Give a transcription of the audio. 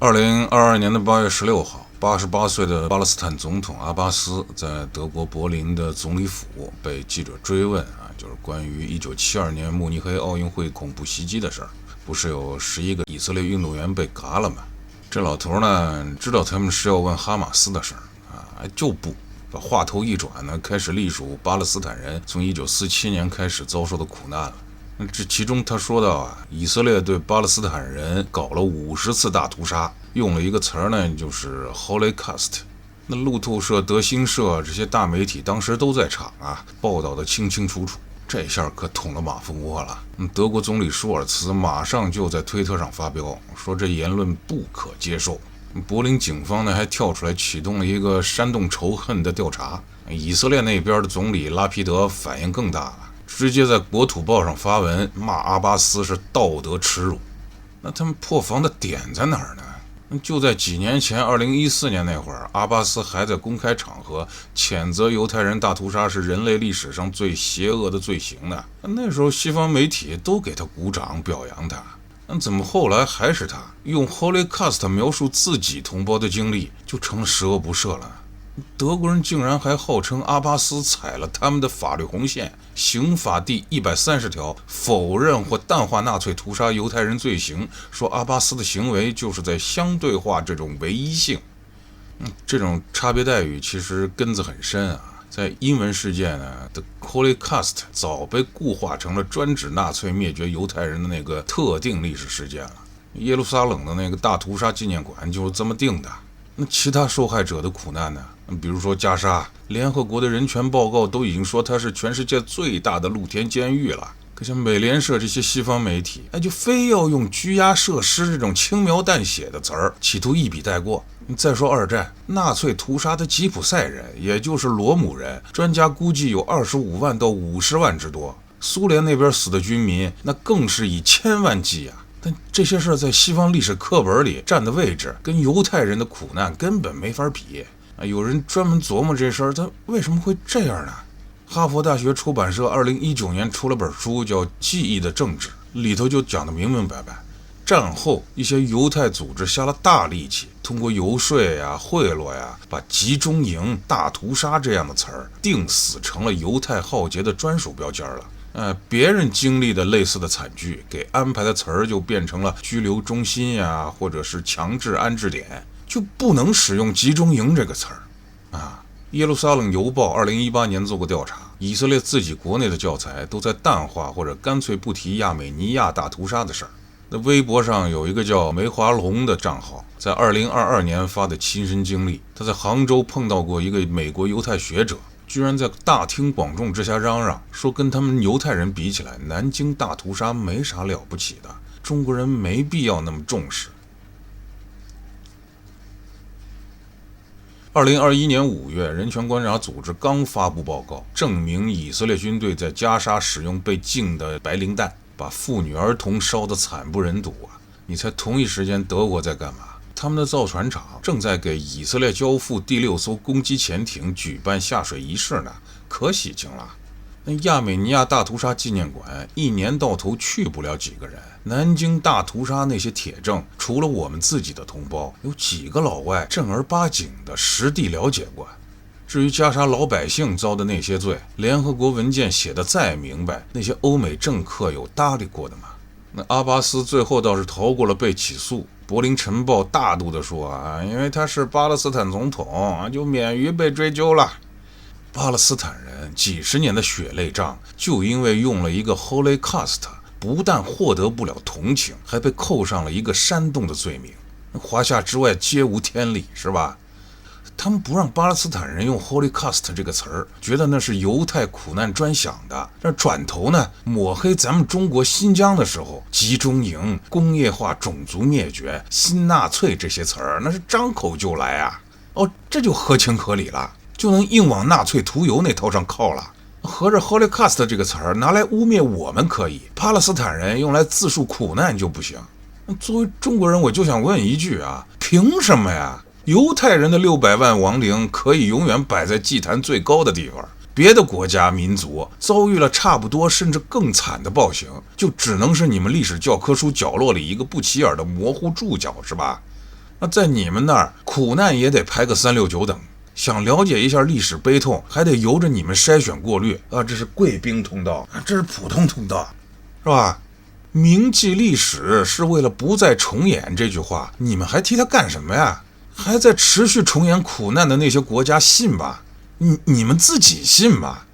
2022年8月16号，88岁的巴勒斯坦总统阿巴斯在德国柏林的总理府被记者追问就是关于1972年慕尼黑奥运会恐怖袭击的事儿，不是有11个以色列运动员被嘎了吗？这老头呢，知道他们是要问哈马斯的事儿就不把话头一转呢，开始隶属巴勒斯坦人从1947年开始遭受的苦难了。这其中他说到以色列对巴勒斯坦人搞了50次大屠杀，用了一个词儿呢，就是 Holocaust。那路透社、德新社这些大媒体当时都在场报道的清清楚楚。这下可捅了马蜂窝了。德国总理舒尔茨马上就在推特上发飙，说这言论不可接受。柏林警方呢还跳出来启动了一个煽动仇恨的调查。以色列那边的总理拉皮德反应更大了，直接在国土报上发文骂阿巴斯是道德耻辱。那他们破防的点在哪儿呢？就在几年前2014年那会儿，阿巴斯还在公开场合谴责犹太人大屠杀是人类历史上最邪恶的罪行呢。那时候西方媒体都给他鼓掌表扬他。怎么后来还是他用 Holocaust 描述自己同胞的经历，就成了十恶不赦了？德国人竟然还号称阿巴斯踩了他们的法律红线，刑法第130条否认或淡化纳粹屠杀犹太人罪行，说阿巴斯的行为就是在相对化这种唯一性。这种差别待遇其实根子很深在英文世界呢的 Holocaust 早被固化成了专指纳粹灭绝犹太人的那个特定历史事件了。耶路撒冷的那个大屠杀纪念馆就是这么定的。那其他受害者的苦难呢？比如说加沙，联合国的人权报告都已经说它是全世界最大的露天监狱了。可像美联社这些西方媒体，就非要用居家设施这种轻描淡写的词儿，企图一笔带过。再说二战，纳粹屠杀的吉普赛人，也就是罗姆人，专家估计有25万到50万之多。苏联那边死的军民，那更是以千万计但这些事儿在西方历史课本里占的位置，跟犹太人的苦难根本没法比。有人专门琢磨这事儿，他为什么会这样呢？哈佛大学出版社2019年出了本书叫《记忆的政治》，里头就讲得明明白白。战后一些犹太组织下了大力气，通过游说贿赂把集中营、大屠杀这样的词儿定死成了犹太浩劫的专属标签了。别人经历的类似的惨剧，给安排的词儿就变成了拘留中心或者是强制安置点，就不能使用集中营这个词儿耶路撒冷邮报2018年做过调查，以色列自己国内的教材都在淡化或者干脆不提亚美尼亚大屠杀的事儿。那微博上有一个叫梅华龙的账号，在2022年发的亲身经历，他在杭州碰到过一个美国犹太学者，居然在大庭广众之下嚷嚷说，跟他们犹太人比起来，南京大屠杀没啥了不起的，中国人没必要那么重视。2021年5月，人权观察组织刚发布报告，证明以色列军队在加沙使用被禁的白磷弹，把妇女儿童烧得惨不忍睹你猜同一时间德国在干嘛？他们的造船厂正在给以色列交付第6艘攻击潜艇举办下水仪式呢，可喜庆了。那亚美尼亚大屠杀纪念馆一年到头去不了几个人，南京大屠杀那些铁证，除了我们自己的同胞，有几个老外正儿八经的实地了解过？至于加沙老百姓遭的那些罪，联合国文件写得再明白，那些欧美政客有搭理过的吗？那阿巴斯最后倒是逃过了被起诉。柏林晨报大度地说因为他是巴勒斯坦总统就免于被追究了。巴勒斯坦人几十年的血泪账，就因为用了一个 Holocaust， 不但获得不了同情，还被扣上了一个煽动的罪名。华夏之外皆无天理，是吧？他们不让巴勒斯坦人用 Holocaust 这个词儿，觉得那是犹太苦难专享的。但转头呢，抹黑咱们中国新疆的时候，集中营、工业化、种族灭绝、新纳粹这些词儿，那是张口就来这就合情合理了，就能硬往纳粹屠游那头上靠了。合着 Holocaust 这个词儿拿来污蔑我们可以，巴勒斯坦人用来自述苦难就不行。作为中国人，我就想问一句凭什么呀？犹太人的600万亡灵可以永远摆在祭坛最高的地方，别的国家民族遭遇了差不多甚至更惨的暴行，就只能是你们历史教科书角落里一个不起眼的模糊注脚，是吧？那在你们那儿，苦难也得排个369等，想了解一下历史悲痛，还得由着你们筛选过滤啊！这是贵宾通道，这是普通通道，是吧？铭记历史是为了不再重演这句话，你们还提它干什么呀？还在持续重演苦难的那些国家信吧？你们自己信吧？